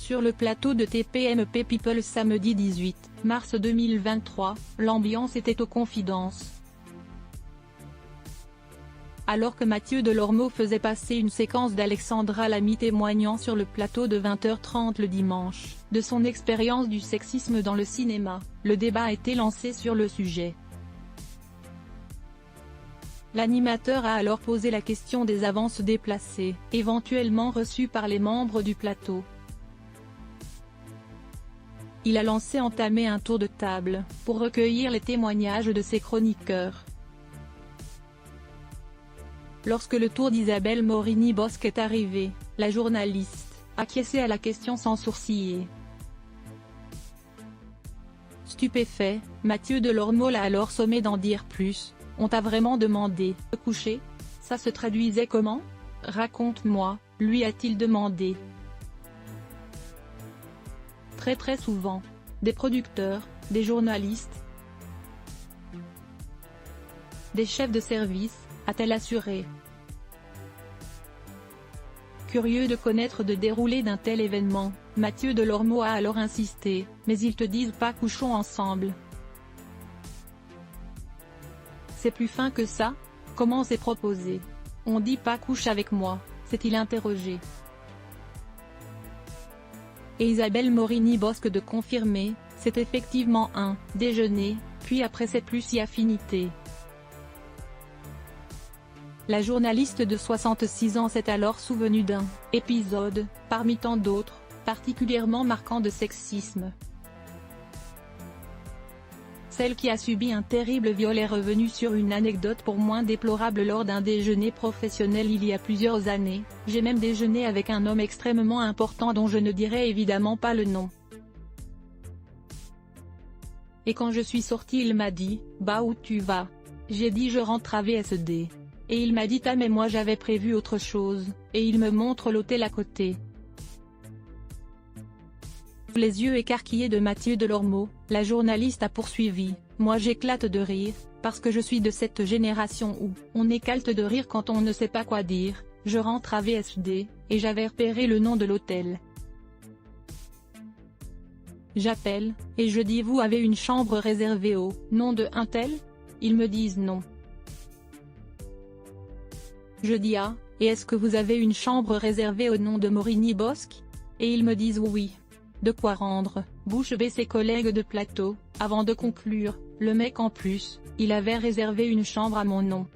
Sur le plateau de TPMP People samedi 18 mars 2023, l'ambiance était aux confidences. Alors que Mathieu Delormeau faisait passer une séquence d'Alexandra Lamy témoignant sur le plateau de 20h30 le dimanche, de son expérience du sexisme dans le cinéma, le débat a été lancé sur le sujet. L'animateur a alors posé la question des avances déplacées, éventuellement reçues par les membres du plateau. Il a entamé un tour de table, pour recueillir les témoignages de ses chroniqueurs. Lorsque le tour d'Isabelle Morini-Bosc est arrivé, la journaliste acquiesçait à la question sans sourciller. Stupéfait, Mathieu Delormeau l'a alors sommé d'en dire plus. On t'a vraiment demandé de coucher? Ça se traduisait comment? Raconte-moi, lui a-t-il demandé. Très souvent. Des producteurs, des journalistes, des chefs de service, a-t-elle assuré. Curieux de connaître le déroulé d'un tel événement, Mathieu Delormeau a alors insisté, mais ils te disent pas couchons ensemble. C'est plus fin que ça? Comment c'est proposé? On dit pas couche avec moi, s'est-il interrogé. Et Isabelle Morini-Bosc de confirmer, c'est effectivement un déjeuner, puis après c'est plus si affinité. La journaliste de 66 ans s'est alors souvenue d'un épisode, parmi tant d'autres, particulièrement marquant de sexisme. Celle qui a subi un terrible viol est revenue sur une anecdote pour moins déplorable lors d'un déjeuner professionnel il y a plusieurs années. J'ai même déjeuné avec un homme extrêmement important dont je ne dirai évidemment pas le nom. Et quand je suis sortie il m'a dit, bah où tu vas? J'ai dit je rentre à VSD. Et il m'a dit ah mais moi j'avais prévu autre chose, et il me montre l'hôtel à côté. Les yeux écarquillés de Mathieu Delormeau, la journaliste a poursuivi, moi j'éclate de rire, parce que je suis de cette génération où, on éclate de rire quand on ne sait pas quoi dire, je rentre à VSD, et j'avais repéré le nom de l'hôtel. J'appelle, et je dis vous avez une chambre réservée au nom de un tel? Ils me disent non. Je dis ah, et est-ce que vous avez une chambre réservée au nom de Morini-Bosc? Et ils me disent oui. De quoi rendre bouche bée ses collègues de plateau, avant de conclure, le mec en plus, il avait réservé une chambre à mon nom.